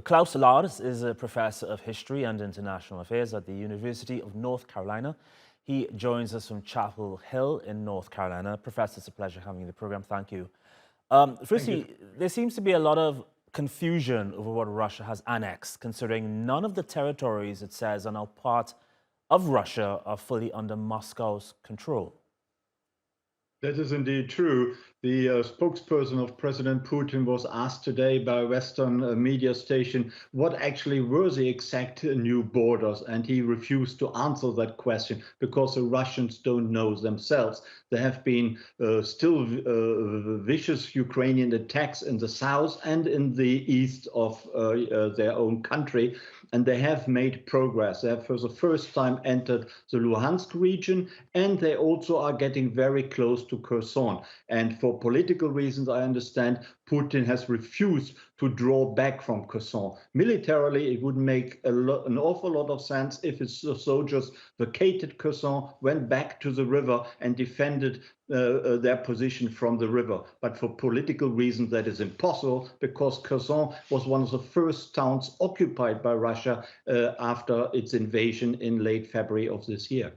Klaus Larres is a professor of history and international affairs at the University of North Carolina. He joins us from Chapel Hill in North Carolina. Professor, it's a pleasure having you in the program. Thank you. Thank you. Firstly, there seems to be a lot of confusion over what Russia has annexed, considering none of the territories it says are now part of Russia are fully under Moscow's control. That is indeed true. The spokesperson of President Putin was asked today by a Western media station what actually were the exact new borders, and he refused to answer that question because the Russians don't know themselves. There have been still vicious Ukrainian attacks in the south and in the east of their own country, and they have made progress. They have for the first time entered the Luhansk region, and they also are getting very close to Kherson. And for political reasons, I understand Putin has refused to draw back from Kherson. Militarily, it would make an awful lot of sense if his soldiers vacated Kherson, went back to the river and defended their position from the river. But for political reasons, that is impossible because Kherson was one of the first towns occupied by Russia after its invasion in late February of this year.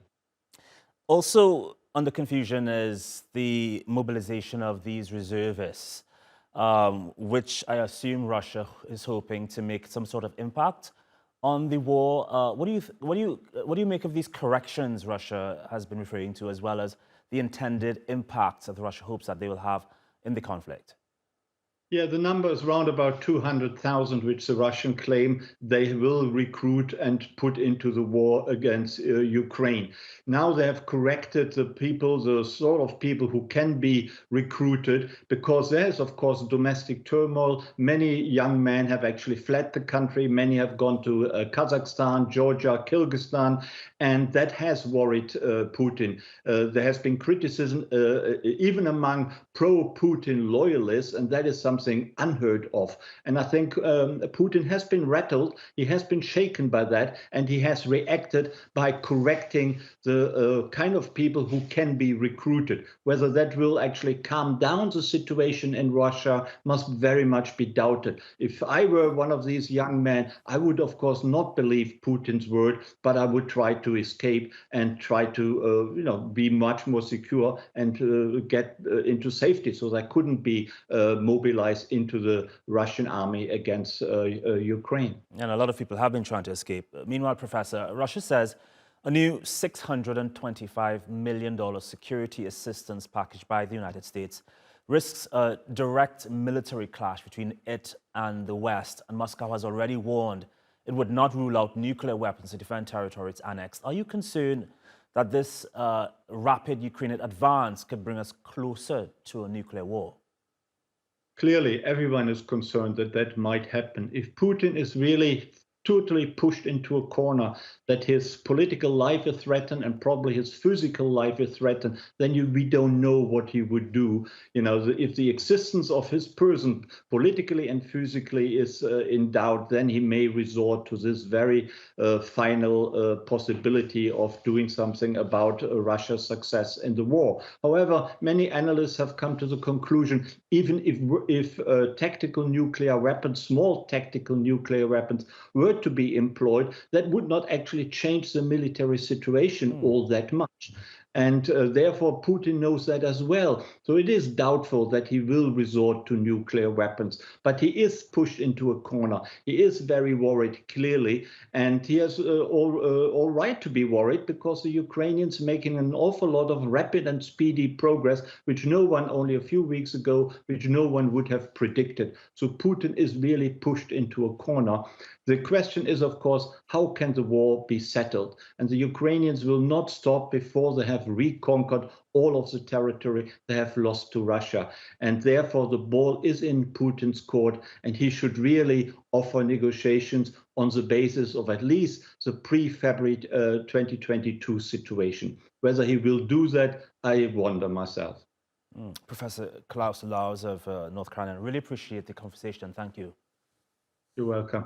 Also, under confusion is the mobilization of these reservists, which I assume Russia is hoping to make some sort of impact on the war. What do you make of these corrections Russia has been referring to, as well as the intended impacts that Russia hopes that they will have in the conflict? Yeah, the number is around about 200,000, which the Russian claim they will recruit and put into the war against Ukraine. Now they have corrected the people, the sort of people who can be recruited, because there is, of course, domestic turmoil. Many young men have actually fled the country. Many have gone to Kazakhstan, Georgia, Kyrgyzstan, and that has worried Putin. There has been criticism even among pro-Putin loyalists, and that is something unheard of. And I think Putin has been rattled, he has been shaken by that, and he has reacted by correcting the kind of people who can be recruited. Whether that will actually calm down the situation in Russia must very much be doubted. If I were one of these young men, I would of course not believe Putin's word, but I would try to escape and try to be much more secure and get into safety, so they couldn't be mobilized into the Russian army against Ukraine. And a lot of people have been trying to escape. Meanwhile, Professor, Russia says a new $625 million security assistance package by the United States risks a direct military clash between it and the West, and Moscow has already warned it would not rule out nuclear weapons to defend territory it's annexed. Are you concerned that this rapid Ukrainian advance could bring us closer to a nuclear war? Clearly, everyone is concerned that that might happen. If Putin is really totally pushed into a corner, that his political life is threatened and probably his physical life is threatened, then we don't know what he would do. If the existence of his person politically and physically is in doubt, then he may resort to this very final possibility of doing something about Russia's success in the war. However, many analysts have come to the conclusion, even if tactical nuclear weapons, small tactical nuclear weapons, were to be employed, that would not actually change the military situation all that much. And therefore, Putin knows that as well. So it is doubtful that he will resort to nuclear weapons. But he is pushed into a corner. He is very worried, clearly. And he has all right to be worried, because the Ukrainians making an awful lot of rapid and speedy progress, which no one only a few weeks ago, which no one would have predicted. So Putin is really pushed into a corner. The question is, of course, how can the war be settled? And the Ukrainians will not stop before they have reconquered all of the territory they have lost to Russia. And therefore, the ball is in Putin's court, and he should really offer negotiations on the basis of at least the pre-February 2022 situation. Whether he will do that, I wonder myself. Professor Klaus Larres of North Carolina, really appreciate the conversation. Thank you. You're welcome.